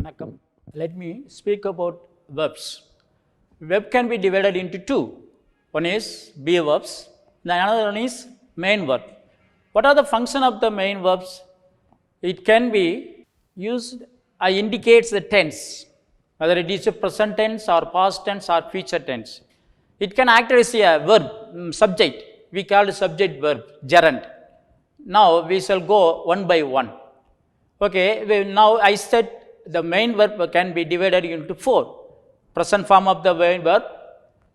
Vanakkam. Let me speak about verbs. Verb can be divided into two. One is be verbs, the another one is main verb. What are the function of the main verbs? It can be used, indicates the tense, whether it is a present tense or past tense or future tense. It can act as a verb, subject. We call it subject verb, gerund. Now we shall go one by one. Okay, now I said the main verb can be divided into four. Present form of the main verb,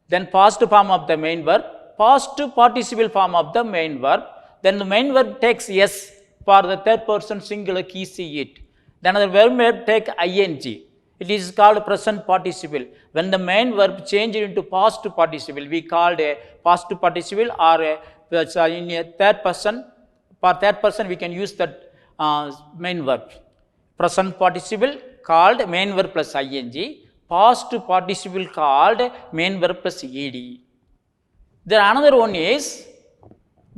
then past form of the main verb, past participle form of the main verb, then the main verb takes yes for the third person singular he, she, it. Then the verb take ing. It is called present participle. When the main verb changed into past participle, we called a past participle, or in a third person. For third person, we can use that main verb. Present participle called main verb plus ing. Past participle called main verb plus ed. Then another one is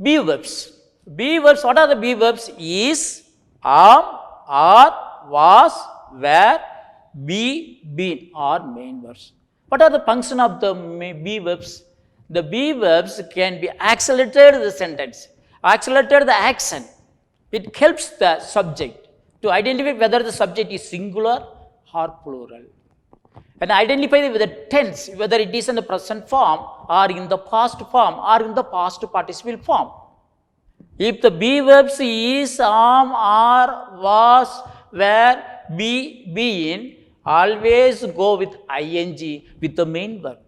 be verbs. Be verbs, what are the be verbs? Is, am, are, was, were, be, been are main verbs. What are the function of the be verbs? The be verbs can be accelerated the sentence, accelerated the action. It helps the subject to identify whether the subject is singular or plural, and identify with the tense whether it is in the present form or in the past form or in the past participle form. If the be verbs is, am, are, was, were, be, been, always go with ing with the main verb.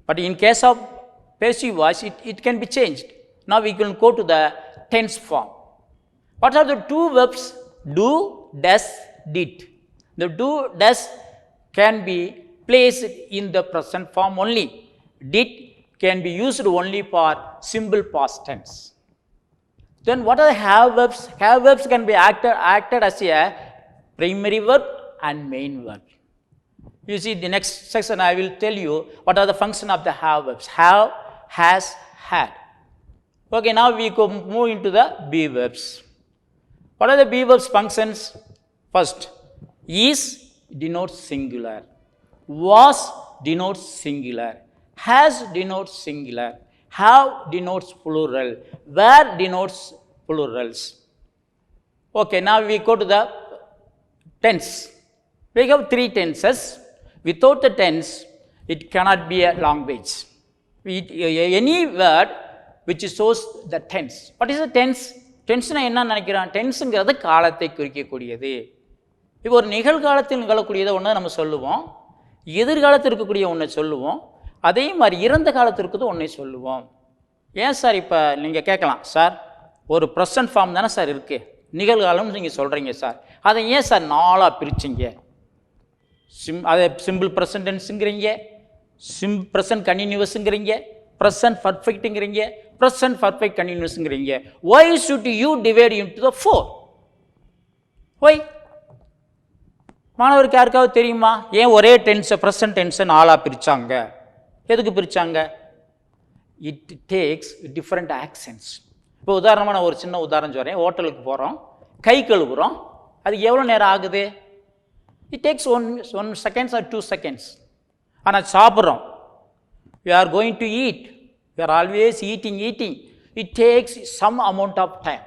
But in case of passive voice, it can be changed. Now we can go to the tense form. What are the two verbs? Do, does, did. The do, does can be placed in the present form only. Did can be used only for simple past tense. Then what are the have verbs? Have verbs can be acted as a primary verb and main verb. You see, the next section I will tell you what are the function of the have verbs. Have, has, had. Okay, now we go move into the be verbs. What are the be verbs functions? First, is denotes singular, was denotes singular, has denotes singular, have denotes plural, were denotes plurals. Okay, now we go to the tense. We have three tenses. Without the tense, it cannot be a language. Any word which shows the tense. What is the tense? டென்ஸ்னா என்ன நினைக்கிறான்? டென்ஸுங்கிறது காலத்தை குறிக்கக்கூடியது. இப்போ ஒரு நிகழ்காலத்தில் நிகழக்கூடியதை ஒன்று நம்ம சொல்லுவோம், எதிர்காலத்தில் இருக்கக்கூடிய ஒன்றை சொல்லுவோம், அதே மாதிரி இறந்த காலத்திற்கு ஒன்றை சொல்லுவோம். ஏன் சார் இப்போ நீங்கள் கேட்கலாம், சார் ஒரு ப்ரெசன்ட் ஃபார்ம் தானே சார் இருக்குது, நிகழ்காலம்னு நீங்கள் சொல்கிறீங்க சார், அதை ஏன் சார் நாளாக பிரிச்சிங்க? அதை சிம்பிள் ப்ரெசன்ட் டென்ஸுங்கிறீங்க, ப்ரெசன்ட் கண்டினியூவஸுங்கிறீங்க, ப்ரெசன்ட் பர்ஃபெக்ட்டுங்கிறீங்க, present perfect continuousங்கிறீங்க. Why should you divide into the four? Why? மாணவருக்கு யாருக்காவது தெரியுமா ஏன் ஒரே டென்ஸை ப்ரெசன்ட் டென்ஸை நாளாக பிரித்தாங்க? எதுக்கு பிரித்தாங்க? It takes different actions. இப்போ உதாரணமாக நான் ஒரு சின்ன உதாரணம் சொல்கிறேன். ஹோட்டலுக்கு போகிறோம், கை கழுவுறோம், அது எவ்வளோ நேரம் ஆகுது? It takes one seconds R 2 seconds. ஆனால் சாப்பிட்றோம், we are going to eat, we are always eating. It takes some amount of time.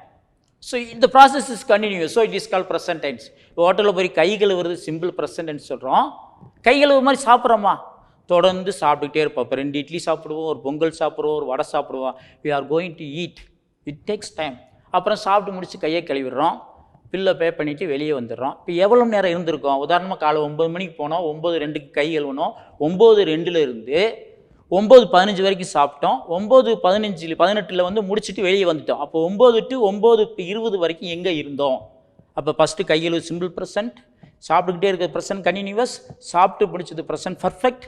So the process is continuous. So it is called present tense. ஹோட்டலில் போய் கை கழுவுறது simple present tense சொல்கிறோம். கை கழுவு மாதிரி சாப்பிட்றோமா? தொடர்ந்து சாப்பிட்டுக்கிட்டே இருப்போம். இப்போ 2 இட்லி சாப்பிடுவோம், ஒரு பொங்கல் சாப்பிடுவோம், ஒரு வடை சாப்பிடுவோம். we are going to eat. it takes time. அப்புறம் சாப்பிட்டு முடிச்சு கையை கழுவிடுறோம், பில்லை பே பண்ணிவிட்டு வெளியே வந்துடுறோம். இப்போ எவ்வளோ நேரம் இருந்திருக்கோம்? உதாரணமாக காலை 9 மணிக்கு போனோம், 9:02 கை கழுவணும், 9:02 இருந்து 9:15 வரைக்கும் சாப்பிட்டோம், 9:18 வந்து முடிச்சுட்டு வெளியே வந்துட்டோம். அப்போ 9 to 9:20 வரைக்கும் எங்கே இருந்தோம்? அப்போ ஃபஸ்ட்டு கையில் சிம்பிள் ப்ரெசன்ட், சாப்பிட்டுக்கிட்டே இருக்க ப்ரெசன்ட் கண்டினியூவஸ், சாப்பிட்டு பிடிச்சது ப்ரெசன்ட் பர்ஃபெக்ட்.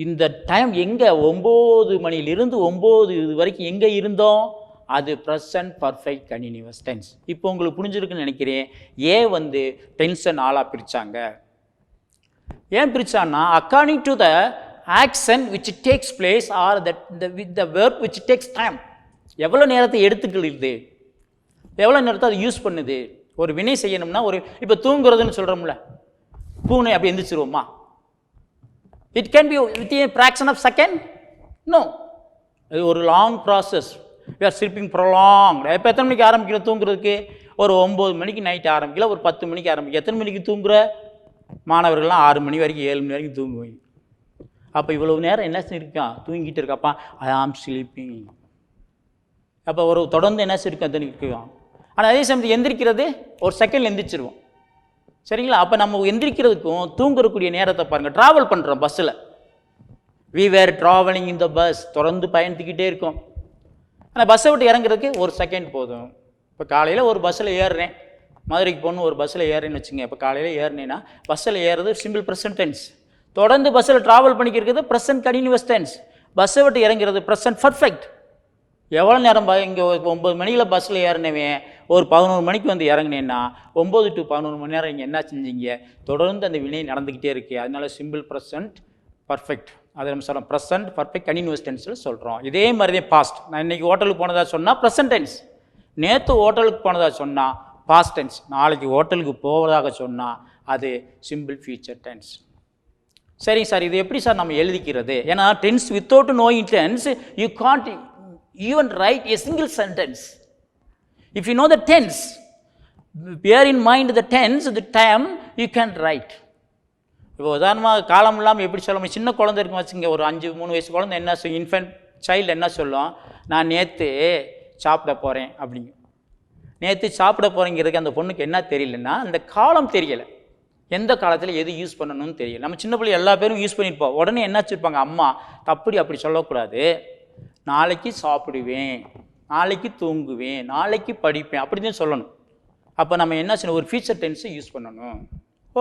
இந்த டைம் எங்கே? 9 மணிலிருந்து 9 வரைக்கும் எங்கே இருந்தோம்? அது ப்ரெசன்ட் பர்ஃபெக்ட் கண்டினியூவஸ் டென்ஸ். இப்போ உங்களுக்கு புரிஞ்சிருக்குன்னு நினைக்கிறேன் ஏன் வந்து டென்ஸை நாளாக பிரித்தாங்க. ஏன் பிரித்தான்னா, according to the action which takes place or the verb which takes time. எவ்வளோ நேரத்தை எடுத்துக்கிறது, எவ்வளோ நேரத்தை அது யூஸ் பண்ணுது. ஒரு வினை செய்யணும்னா ஒரு இப்போ தூங்குறதுன்னு சொல்கிறோம்ல, பூனை அப்படி எந்திரிச்சிருவோமா? It can be with a fraction of second. No, அது ஒரு long process. We are sleeping prolong. இப்போ எத்தனை மணிக்கு ஆரம்பிக்கிறோம் தூங்குறதுக்கு? ஒரு 9 மணிக்கு நைட்டு ஆரம்பிக்கல, ஒரு 10 மணிக்கு ஆரம்பிக்கல. எத்தனை மணிக்கு தூங்குற? மாணவர்கள்லாம் 6 மணி வரைக்கும் 7 மணி வரைக்கும் தூங்குவீங்க. அப்போ இவ்வளவு நேரம் என்ன செஞ்சிருக்கான்? தூங்கிட்டு இருக்காப்பா. ஐ ஆம் ஸ்லீப்பிங். அப்போ ஒரு தொடர்ந்து என்ன செஞ்சிருக்கான்? தூங்கிருக்கான். ஆனால் அதே சமயத்தில் எந்திரிக்கிறது ஒரு செகண்ட் எந்திரிச்சிருவோம். சரிங்களா? அப்போ நம்ம எந்திரிக்கிறதுக்கும் தூங்குறக்கூடிய நேரத்தை பாருங்கள். ட்ராவல் பண்ணுறோம் பஸ்ஸில். We were travelling in the bus. தொடர்ந்து பயணித்துக்கிட்டே இருக்கோம். ஆனால் பஸ்ஸை விட்டு இறங்குறதுக்கு ஒரு செகண்ட் போதும். இப்போ காலையில் ஒரு பஸ்ஸில் ஏறுறேன், மதுரைக்கு போகணும், ஒரு பஸ்ஸில் ஏறுறேன்னு வச்சுங்க. இப்போ காலையில் ஏறினேன்னா பஸ்ஸில் ஏறுறது சிம்பிள் ப்ரெசன்ட் டென்ஸ். தொடர்ந்து பஸ்ஸில் ட்ராவல் பண்ணிக்கிறது ப்ரெசன்ட் கண்டினியூஸ் டென்ஸ். பஸ்ஸை விட்டு இறங்குறது ப்ரெசன்ட் பர்ஃபெக்ட். எவ்வளோ நேரம் இங்கே 9 மணியில் பஸ்ஸில் ஏறினவேன் ஒரு 11 மணிக்கு வந்து இறங்கினேன்னா 9 to 11 மணி நேரம் இங்கே என்ன செஞ்சீங்க? தொடர்ந்து அந்த வினை நடந்துக்கிட்டே இருக்கு. அதனால சிம்பிள் ப்ரெசன்ட் பர்ஃபெக்ட். அதை நம்ம சொல்கிறோம் ப்ரெசன்ட் பர்ஃபெக்ட் கண்டினியூஸ் டென்ஸில் சொல்கிறோம். இதே மாதிரி தான் பாஸ்ட். நான் இன்றைக்கி ஹோட்டலுக்கு போனதாக சொன்னால் ப்ரெசன்ட் டென்ஸ். நேற்று ஹோட்டலுக்கு போனதாக சொன்னால் பாஸ்ட் டென்ஸ். நாளைக்கு ஹோட்டலுக்கு போவதாக சொன்னால் அது சிம்பிள் ஃபியூச்சர் டென்ஸ். சரிங்க சார், இது எப்படி சார் நம்ம எழுதிக்கிறது? ஏன்னா tense without knowing tense you can't even write a single sentence. If you know the tense, bear in mind the tense, the time you can write. இப்போ உதாரணமாக காலம் இல்லாமல் எப்படி சொல்ல முடியும்? சின்ன குழந்தை இருக்கும் வச்சுங்க, ஒரு 5-3 வயசு குழந்தை என்ன சொல்லும்? இன்ஃபென்ட் சைல்டு என்ன சொல்லும்? நான் நேற்று சாப்பிட போகிறேன் அப்படிங்க. நேற்று சாப்பிட போகிறேங்கிறதுக்கு அந்த பொண்ணுக்கு என்ன தெரியலன்னா அந்த காலம் தெரியலை. எந்த காலத்தில் எது யூஸ் பண்ணணும்னு தெரியல. நம்ம சின்ன பிள்ளை எல்லா பேரும் யூஸ் பண்ணியிருப்போம். உடனே என்ன வச்சுருப்பாங்க அம்மா, அப்படி சொல்லக்கூடாது. நாளைக்கு சாப்பிடுவேன், நாளைக்கு தூங்குவேன், நாளைக்கு படிப்பேன், அப்படி தான் சொல்லணும். அப்போ நம்ம என்ன செய்யணும்? ஒரு ஃபியூச்சர் டென்ஸை யூஸ் பண்ணணும்.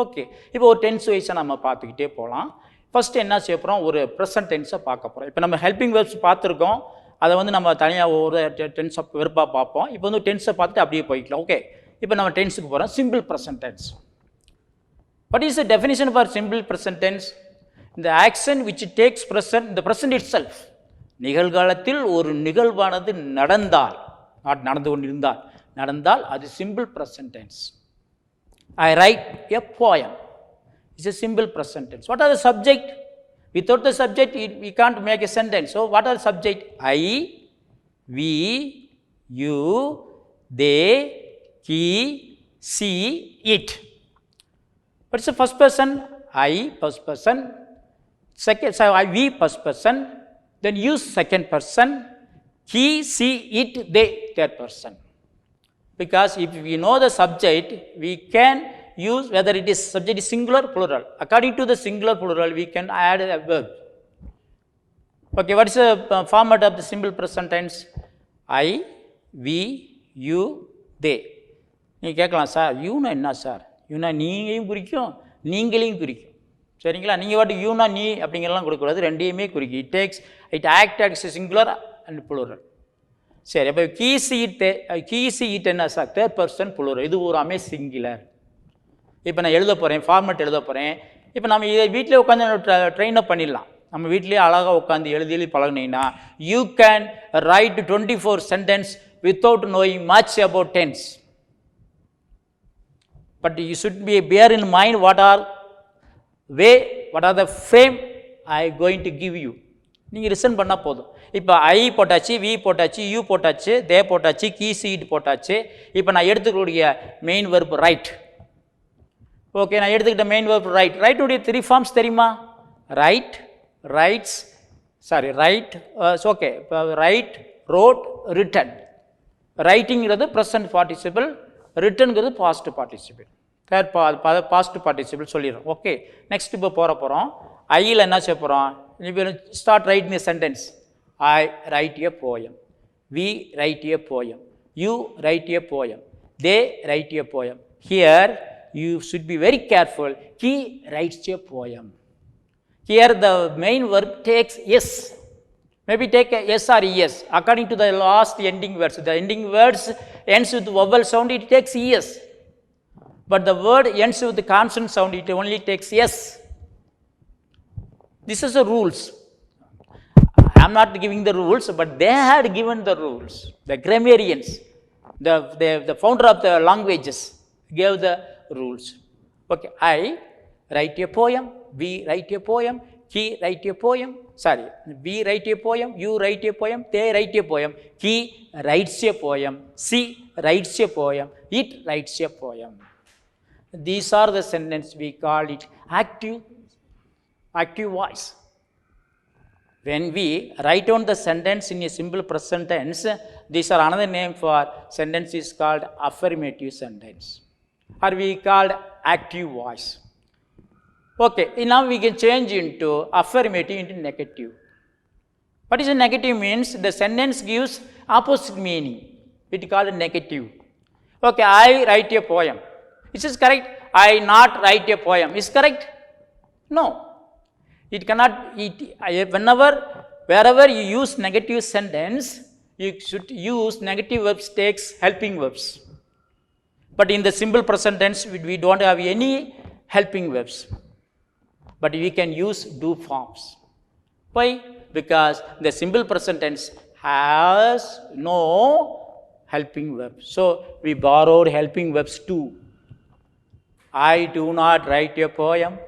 ஓகே, இப்போ ஒரு டென்ஸ் வைஸை நம்ம பார்த்துக்கிட்டே போகலாம். ஃபஸ்ட்டு என்ன செய்ய போகிறோம்? ஒரு ப்ரெசன்ட் டென்ஸை பார்க்க போகிறோம். இப்போ நம்ம ஹெல்பிங் வெர்ப்ஸ் பார்த்துருக்கோம். அதை வந்து நம்ம தனியாக ஒரு டென்ஸை வெறுப்பாக பார்ப்போம். இப்போ வந்து டென்ஸை பார்த்துட்டு அப்படியே போய்க்கலாம். ஓகே, இப்போ நம்ம டென்ஸுக்கு போகிறோம். Simple present tense. What is the definition for simple present tense? இந்த ஆக்ஷன் விச் டேக்ஸ் ப்ரெசன்ட், இந்த ப்ரெசன்ட் இட் செல்ஃப். நிகழ்காலத்தில் ஒரு நிகழ்வானது நடந்தால், நடந்து கொண்டிருந்தால், நடந்தால் அது simple present tense. I write a poem. It's a simple present tense. What are the subject? Without the subject we can't make a sentence. So what are the subject? I, we, you, they, he, she, it. What's the first person? I, first person. Second, so I, we, first person. Then use second person. He, she, it, they, third person. Because if we know the subject, we can use whether it is subject is singular, plural. According to the singular, plural, we can add a verb. Okay, what is the format of the simple present tense? I, we, you, they. நீங்கள் கேட்கலாம், sir யூனா என்ன sir? யூனா நீங்களையும் குறிக்கும், நீங்களையும் குறிக்கும். சரிங்களா? நீங்கள் வாட்டி யூனா நீ அப்படிங்கிறலாம் கொடுக்கக்கூடாது, ரெண்டையுமே குறிக்கும். It act as singular and plural. சரி, அப்போ கீசி இட் என்ன சார்? Third person plural. இது ஒரு அமே சிங்குலர். இப்போ நான் எழுத போகிறேன், ஃபார்மேட் எழுத போகிறேன். இப்போ நம்ம இதை வீட்டிலே உட்காந்து ட்ரெயின் அப் பண்ணிடலாம். நம்ம வீட்டிலேயே அழகாக உட்காந்து எழுதி பழகினீங்கன்னா you can write 24 sentence without knowing much about tense. But you should be bear in mind what are the frame I going to give you. நீங்கள் லிசன் பண்ணால் போதும். இப்போ ஐ போட்டாச்சு, வி போட்டாச்சு, யூ போட்டாச்சு, தே போட்டாச்சு, கீசி இட் போட்டாச்சு. இப்போ நான் எடுத்துக்கூடிய மெயின் வெர்ப் ரைட். ஓகே, நான் எடுத்துக்கிட்ட மெயின் வெர்ப் ரைட். ரைட்டுடைய 3 ஃபார்ம்ஸ் தெரியுமா? ரைட், ரைட்ஸ், ரைட், ஓகே, இப்போ ரைட், ரோட், ரிட்டன். ரைட்டிங்கிறது ப்ரெசன்ட் பார்ட்டிசிபிள், ரிட்டன்கிறது பாஸ்ட் பார்ட்டிசிபிள். பாஸ்ட் பார்ட்டிசிபிள் சொல்லிடுறோம். ஓகே, நெக்ஸ்ட் இப்போ போகிறோம். ஐயில் என்ன செய்ய போகிறோம்? இப்போ start writing a sentence. I write a poem, we write a poem, you write a poem, they write a poem. Here you should be very careful. He rights a poem. Here the main verb takes yes. Maybe take a yes or yes according to the last ending words. The ending words ends with vowel sound, it takes yes. But the word ends with the consonant sound, it only takes yes. This is the rules. I am not giving the rules, but they had given the rules. The grammarians, the founder of the languages, gave the rules. Okay, I write a poem, we write a poem, he write a poem, we write a poem, you write a poem, they write a poem, he writes a poem, she writes a poem, it writes a poem. These are the sentences, we call it active voice. When we write down the sentence in a simple present tense, these are another name for sentence is called affirmative sentence, or we called active voice. Okay, now we can change into affirmative into negative. What is a negative means? The sentence gives opposite meaning. It is called negative. Okay, I write a poem. Is this correct? I not write a poem. Is correct? No. It cannot, wherever you use negative sentence, you should use negative verbs takes helping verbs. But in the simple present tense, we don't have any helping verbs. But we can use do forms. Why? Because the simple present tense has no helping verbs. So we borrowed helping verbs too. I do not write a poem.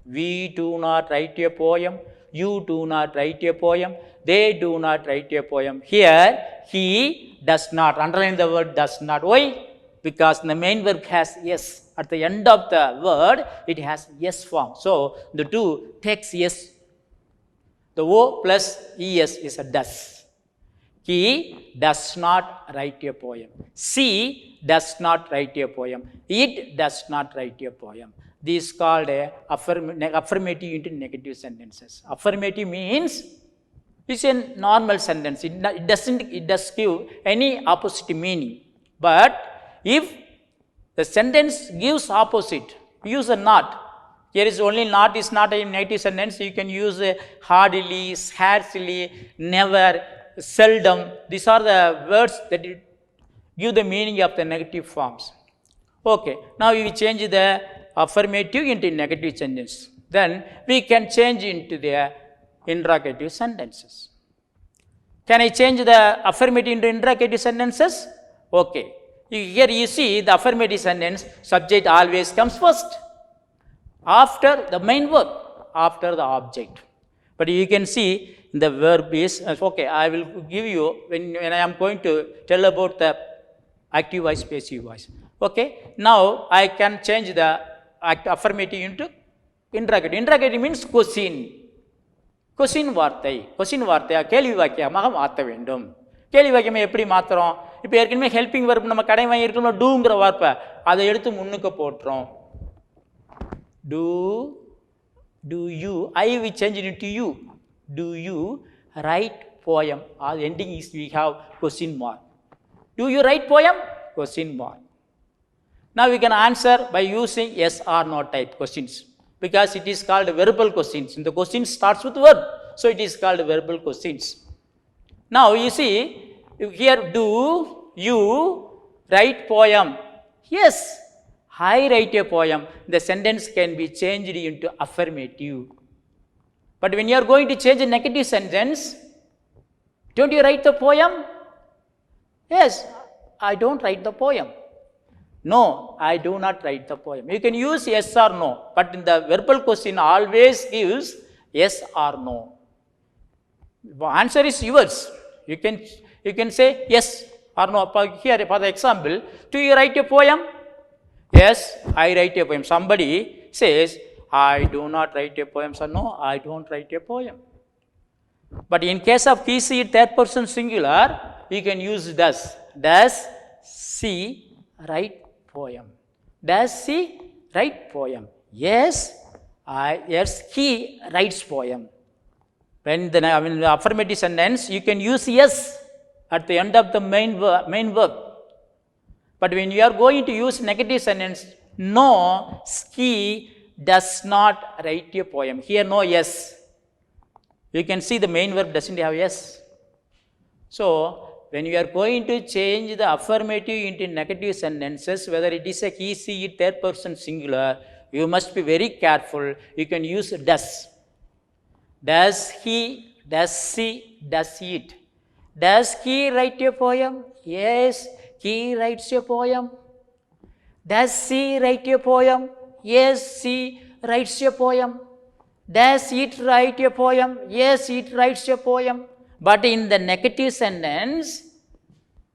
We do not write a poem. You do not write a poem. They do not write a poem. Here, he does not. Underline the word does not. Why? Because the main verb has yes. At the end of the word, it has yes form. So, the two takes yes. The O plus ES is a does. He does not write a poem. She does not write a poem. It does not write a poem. This is called a affirmative into negative sentences. Affirmative means it's a normal sentence. It does give any opposite meaning. But if the sentence gives opposite, use a not. Here is only not is not a negative sentence. You can use hardly, scarcely, never, seldom. These are the words that give the meaning of the negative forms. Okay, now we change the affirmative into negative sentence. Then we can change into the interrogative sentences. Can I change the affirmative into interrogative sentences? Okay. Here you see the affirmative sentence, subject always comes first, after the main verb, after the object. But you can see the verb is, okay, I will give you, when I am going to tell about the active voice, passive voice. Okay, now I can change the affirmative into interrogative. Interrogative means question. Question வார்த்தை கேள்வி வாக்கியமாக மாற்ற வேண்டும். கேள்வி வாக்கியமை எப்படி மாற்றுறோம்? இப்போ ஏற்கனவே helping வர்ப் நம்ம கடை வாங்கியிருக்கோம், டூங்கிற வார்ப்பை அதை எடுத்து முன்னுக்கு போட்டுறோம். Do you, I will change it into you. Do you write poem? The ending is we have question mark. Do you write poem? Question mark. Now we can answer by using yes or no type questions, because it is called verbal questions. The question starts with verb, so it is called verbal questions. Now you see here, do you write poem? Yes, I write a poem. The sentence can be changed into affirmative. But when you are going to change a negative sentence, don't you write the poem? Yes, I don't write the poem. No, I do not write the poem. You can use yes or no, but in the verbal question always gives yes or no. The answer is yours. You can say yes or no. Here, for the example, do you write a poem? Yes, I write a poem. Somebody says, I do not write a poem. So, no, I don't write a poem. But in case of he, she, third person singular, you can use does. Does she write poem? Does she write poem? Yes, yes, he writes poem. When the affirmative sentence, you can use yes at the end of the main verb. But when you are going to use negative sentence, no, he does not write a poem. Here, no yes. You can see the main verb doesn't have yes. So, when you are going to change the affirmative into negative sentences, whether it is a he, she, it, third person singular, you must be very careful. You can use does. Does he, does she, does it? Does he write a poem? Yes, he writes a poem. Does she write a poem? Yes, she writes a poem. Does it write a poem? Yes, it writes a poem. But in the negative sentence,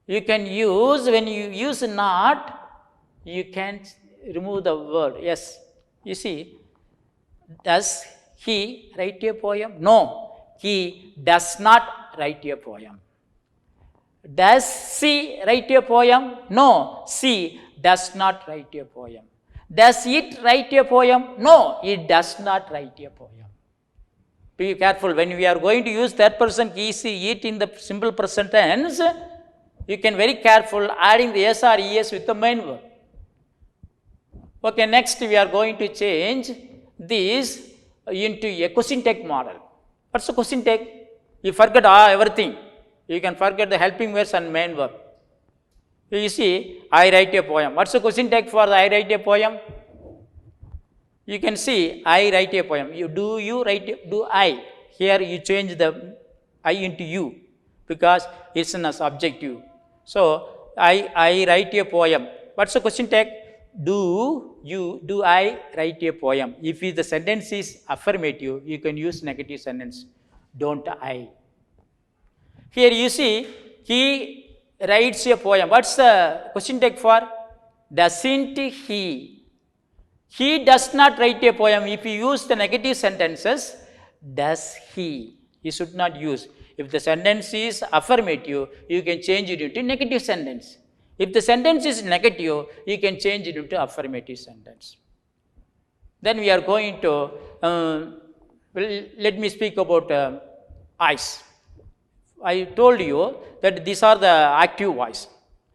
you can use, when you use not, you can remove the word. Yes. You see, does he write a poem? No, he does not write a poem. Does she write a poem? No, she does not write a poem. Does it write a poem? No, it does not write a poem. Be careful when we are going to use third person he, she, it in the simple present tense. You can very careful adding the s or es with the main verb. Okay, next we are going to change this into a question tag model. What's a question tag? You forget everything. You can forget the helping verbs and main verb. You see, I write a poem. What's the question tag for the I write a poem? You can see, I write a poem. You write, do I. Here you change the I into you because it's in a subjective. So, I write a poem. What's the question tag? Do I write a poem? If the sentence is affirmative, you can use negative sentence. Don't I. Here you see, he writes a poem. What's the question tag for? Doesn't he? He does not write a poem. If you use the negative sentences, does he? You should not use. If the sentence is affirmative, you can change it into negative sentence. If the sentence is negative, you can change it into affirmative sentence. Then we are going to, let me speak about eyes. I told you that these are the active voice.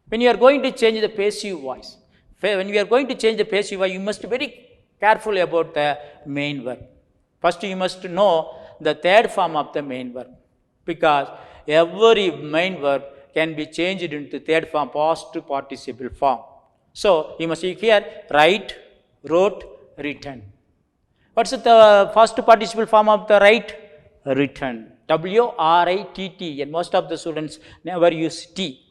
When you are going to change the passive voice, when we are going to change the passive voice, you must be very careful about the main verb. First, you must know the third form of the main verb, because every main verb can be changed into third form, past participle form. So, you must see here, write, wrote, written. What's the past participle form of the write? Written. W-R-I-T-T, and most of the students never use T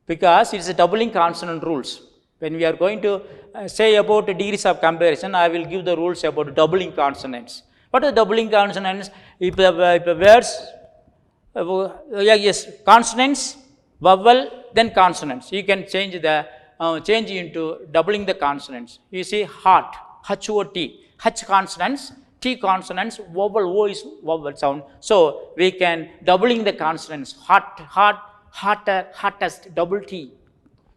because it's a doubling consonant rules. When we are going to say about degrees of comparison, I will give the rules about doubling consonants. What are doubling consonants? If the words, consonants, vowel, then consonants. You can change the change into doubling the consonants. You see, heart, H-O-T, H consonants, T consonants, vowel, O is vowel sound. So, we can doubling the consonants, hot, hotter, hottest, double T.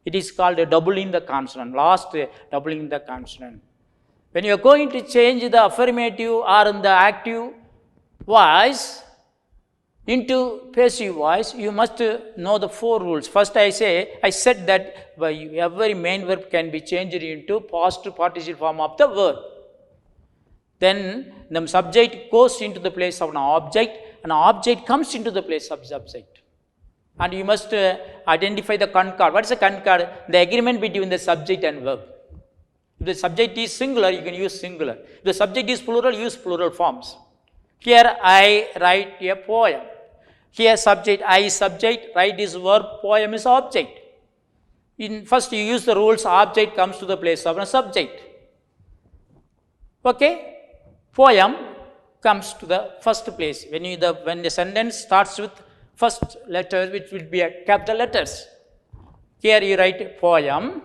It is called doubling the consonant, last doubling the consonant. When you are going to change the affirmative or in the active voice into passive voice, you must know the four rules. First, I said that every main verb can be changed into past participle form of the verb. Then the subject goes into the place of an object comes into the place of subject. And you must identify the concord. What is a concord? The agreement between the subject and verb. If the subject is singular, you can use singular. If the subject is plural, use plural forms. Here, I write a poem. Here, subject, I is subject, write is verb, poem is object. First, you use the rules, object comes to the place of a subject. Okay? Poem comes to the first place. When the sentence starts with first letter, which will be a capital letters. Here you write poem.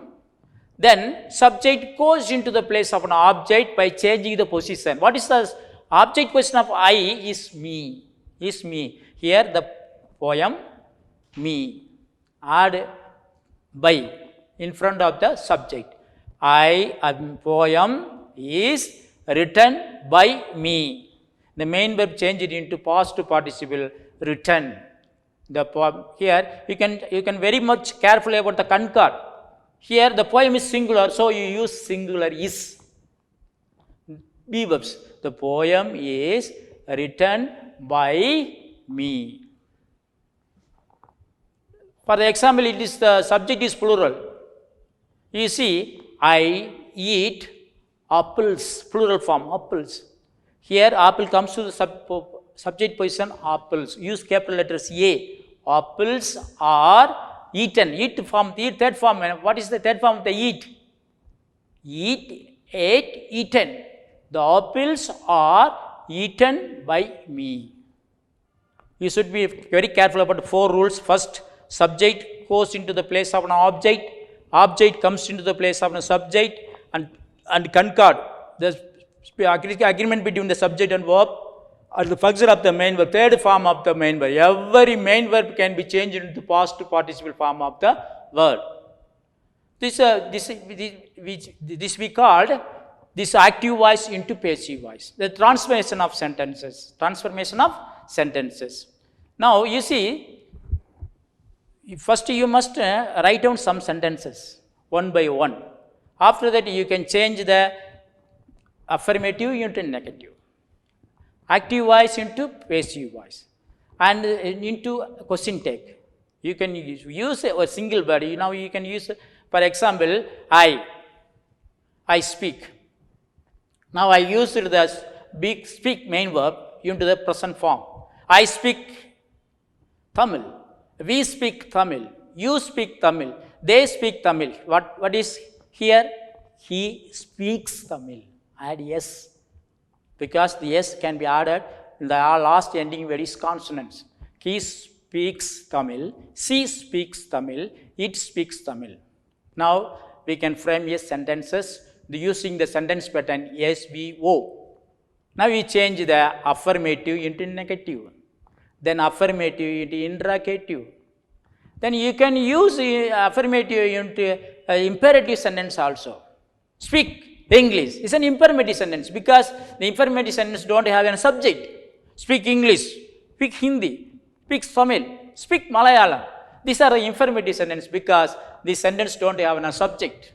Then subject goes into the place of an object by changing the position. What is the object position of I? Is me. Is me. Here the poem, me. Add by in front of the subject. Poem is written by me. The main verb change it into past participle written. The poem here you can very much careful about the concord. Here the poem is singular, so you use singular is. Be verbs. The poem is written by me. For the example, it is the subject is plural. You see, I eat apples, plural form, apples. Here, apple comes to the subject position, apples. Use capital letters A. Apples are eaten. Eat form, third form. What is the third form of the eat? ate, eaten. The apples are eaten by me. You should be very careful about the 4 rules. First, subject goes into the place of an object. Object comes into the place of a subject and concord. The agreement between the subject and verb or the function of the main verb, third form of the main verb. Every main verb can be changed into the past participle form of the word. This we called this active voice into passive voice. The transformation of sentences. Transformation of sentences. Now you see, first you must write down some sentences one by one. After that you can change the affirmative into negative, active voice into passive voice, and into question tag. You can use a single word. Now you can use, for example, I speak. Now I used the speak main verb into the present form. I speak Tamil. We speak Tamil. You speak Tamil. They speak Tamil. What is here? He speaks Tamil. Add yes. Because the yes can be added in the last ending word is consonants. He speaks Tamil. She speaks Tamil. It speaks Tamil. Now we can frame yes sentences using the sentence pattern SVO. Now we change the affirmative into negative. Then affirmative into interrogative. Then you can use affirmative into imperative sentence also. Speak English is an imperative sentence because the imperative sentence don't have a subject. Speak English, speak Hindi, speak Tamil, speak Malayalam. These are the imperative sentence because the sentence don't have a subject.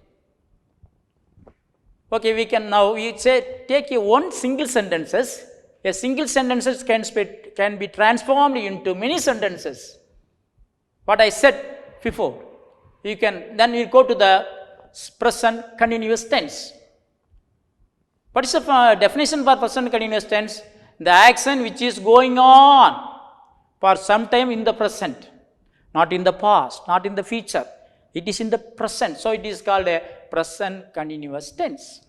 Okay, we can now take one single sentences. A single sentences can be transformed into many sentences. What I said before, then you go to the present continuous tense. What is the definition for present continuous tense? The action which is going on for some time in the present, not in the past, not in the future. It is in the present. So it is called a present continuous tense.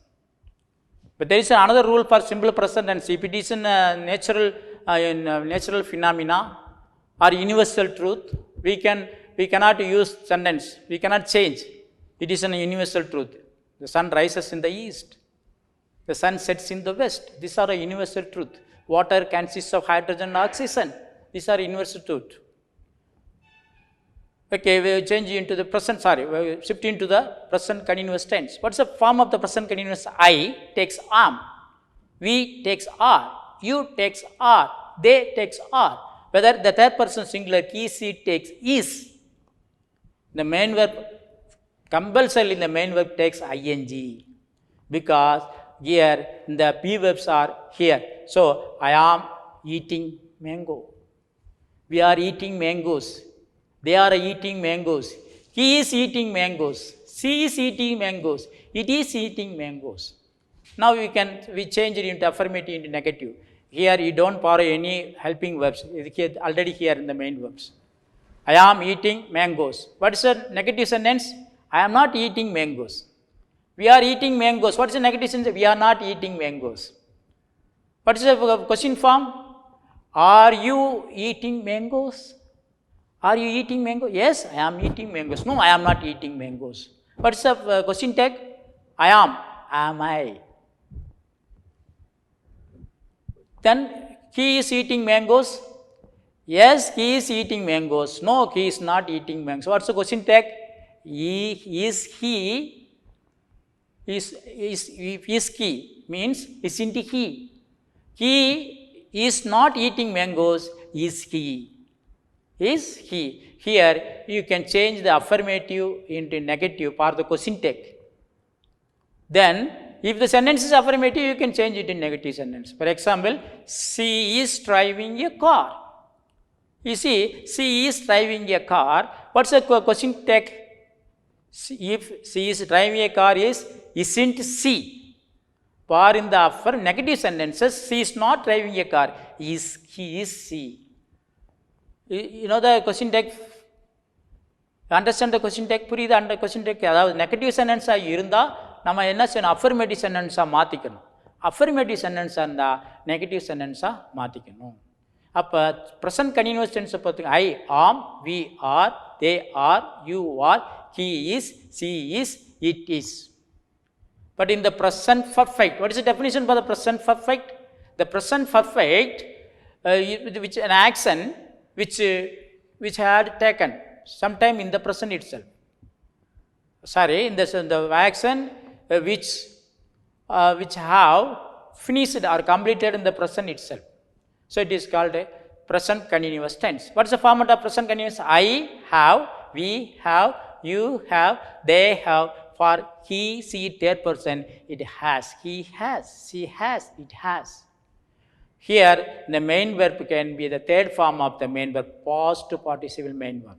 But there is another rule for simple present tense. If it is in natural phenomena or universal truth, we cannot use sentence. We cannot change. It is a universal truth. The sun rises in the east. The sun sets in the west. These are a universal truth. Water consists of hydrogen and oxygen. These are universal truth. Okay, we will change into the present, we will shift into the present continuous tense. What is the form of the present continuous? I takes am, we takes are, you takes are, they takes are. Whether the third person singular, he, she takes is. The main verb, compulsorily the main verb takes ing because here the P verbs are here. So, I am eating mango. We are eating mangoes. They are eating mangoes. He is eating mangoes. She is eating mangoes. It is eating mangoes. Now we change it into affirmative into negative. Here you don't borrow any helping verbs. It's already here in the main verbs. I am eating mangoes. What is the negative sentence? I am not eating mangoes. We are eating mangoes. What is the negative sentence? We are not eating mangoes. What is the question form? Are you eating mangoes? Are you eating mango? Yes, I am eating mangoes. No, I am not eating mangoes. What is the question tag? I am. Am I? Then he is eating mangoes. Yes, he is eating mangoes. No, he is not eating mangoes. What's the question tag? Is he means isn't he? He is not eating mangoes. Is he? Is he. Here you can change the affirmative into negative for the question tag. Then if the sentence is affirmative, you can change it in negative sentence. For example, she is driving a car. You see, she is driving a car. What's the question tag? If she is driving a car isn't she? For in the negative sentences, she is not driving a car. Is she? You know the question tag? Understand the question tag? புரியுது அந்த question tag? அதாவது negative சென்டென்ஸாக இருந்தால் நம்ம என்ன செய்யணும், affirmative சென்டென்ஸாக மாற்றிக்கணும். Affirmative சென்டென்ஸாக இருந்தால் negative சென்டென்ஸாக மாற்றிக்கணும். அப்போ ப்ரெசன்ட் கண்டினியூஸ் டென்ஸை பார்த்துங்க. I am, we are, they are, you are, he is, she is, it is. But in the present perfect, what is the definition for the present perfect? The present perfect, which an action which had taken sometime in the present itself. Sorry, in the action which have finished or completed in the present itself. So it is called a present continuous tense. What is the format of present continuous? I have, we have, you have, they have. For he, she, third person, it has, he has, she has, it has. Here the main verb can be the third form of the main verb, past participle main verb.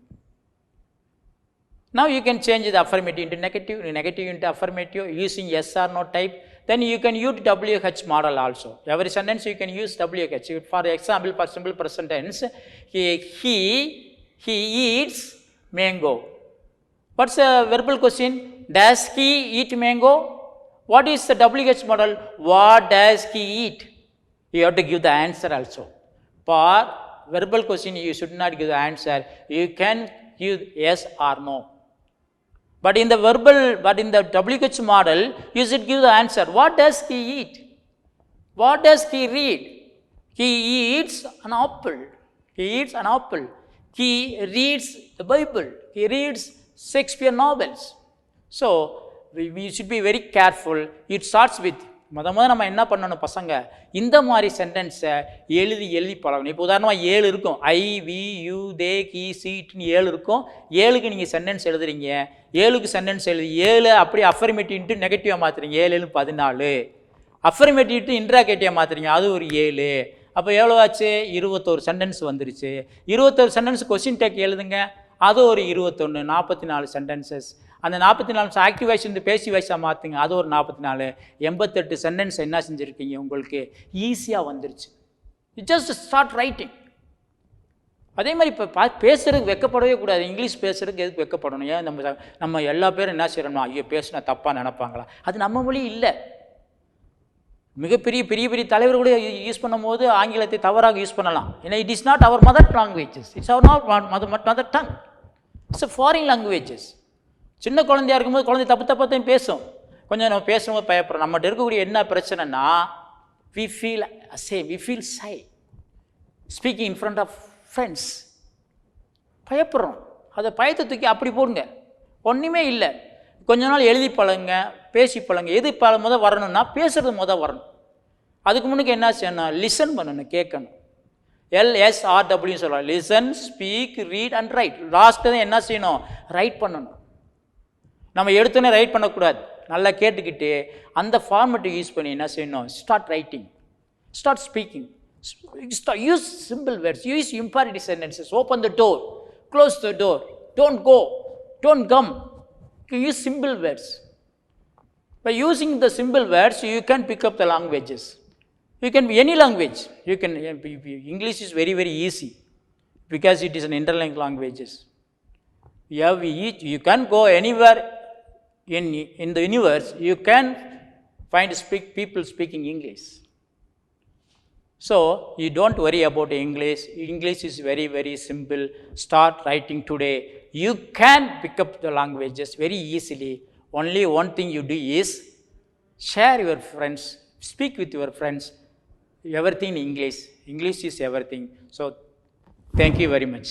Now you can change the affirmative into negative, negative into affirmative using yes or no type. Then you can use WH model also. Every sentence you can use WH. For example, for simple present tense, he eats mango. What's the verbal question? Does he eat mango? What is the WH model? What does he eat? You have to give the answer also. For verbal question, you should not give the answer. You can give yes or no. But in the WH model, you should give the answer. What does he eat? What does he read? He eats an apple. He eats an apple. He reads the Bible. He reads Shakespeare novels. So we should be very careful. It starts with நம்ம என்ன பண்ணணும் பசங்க, இந்த மாதிரி சென்டென்ஸை எழுதி பழகணும். இப்போ உதாரணமாக 7 இருக்கும். ஐ, வி, யூ, தே, கி, சீட்னு 7 இருக்கும். 7க்கு நீங்கள் சென்டென்ஸ் எழுதுறீங்க. 7க்கு சென்டென்ஸ் எழுதி 7 அப்படியே அஃபர்மேட்டிவ் இன்ட்டு நெகட்டிவாக மாற்றுறீங்க. 7 14. Affirmative into இன்ட்ராகேட்டிவாக மாற்றுறீங்க. அது ஒரு 7. அப்போ எவ்வளோ ஆச்சு? 21 சென்டென்ஸ் வந்துருச்சு. 21 சென்டென்ஸ் கொஸ்டின் டேக் எழுதுங்க. அது ஒரு 21, 44 சென்டென்சஸ். அந்த 44 ஆக்டிவ் வாய்ஸ் வந்து பேசி வாய்ஸாக மாற்றுங்க. அது ஒரு 44, 88 சென்டென்ஸ் என்ன செஞ்சுருக்கீங்க, உங்களுக்கு ஈஸியாக வந்துருச்சு. You just start writing. அதே மாதிரி இப்போ பேசுகிறதுக்கு வெக்கப்படவே கூடாது. இங்கிலீஷ் பேசுகிறதுக்கு எதுக்கு வெக்கப்படணும்? ஏன் நம்ம எல்லா பேரும் என்ன செய்யணும்னா, ஐயோ பேசுனா தப்பாக நினைப்பாங்களா? அது நம்ம மொழி இல்லை. மிகப்பெரிய பெரிய தலைவர் கூட யூஸ் பண்ணும் போது ஆங்கிலத்தை தவறாக யூஸ் பண்ணலாம். ஏன்னா it is not our mother languages, it's our not mother tongue, it's a foreign languages. சின்ன குழந்தையாக இருக்கும்போது குழந்தை தப்பாத்தையும் பேசும். கொஞ்சம் நம்ம பேசும்போது பயப்படுறோம். நம்மகிட்ட இருக்கக்கூடிய என்ன பிரச்சனைனா, we feel ashamed, we feel shy speaking in front of friends. பயப்படுறோம். அதை பயத்தை தூக்கி அப்படி போடுங்க, ஒன்றுமே இல்லை. கொஞ்ச நாள் எழுதி பழங்க, பேசி பழங்க. எது முதல் வரணும்னா பேசுகிறது முதல் வரணும். அதுக்கு முன்னுக்கு என்ன செய்யணும்? லிசன் பண்ணணும், கேட்கணும். LSRW சொல்லலாம். Listen, speak, read and right. Last தான் என்ன செய்யணும்? ரைட் பண்ணணும். நம்ம எடுத்தோன்னே ரைட் பண்ணக்கூடாது. நல்லா கேட்டுக்கிட்டு அந்த ஃபார்மெட்டை யூஸ் பண்ணி என்ன செய்யணும்? Start writing, start speaking, use simple words, use imperative sentences. Open the door, close the door, don't go, don't come. Use simple words. By using the simple words, you can pick up the languages. You can be any language. You can English is very easy because it is an interlinked languages. You can go anywhere in the universe. You can find people speaking English. So you don't worry about English. English is very simple. Start writing today. You can pick up the languages very easily. Only one thing you do is share your friends, speak with your friends, everything in English. English is everything. So thank you very much.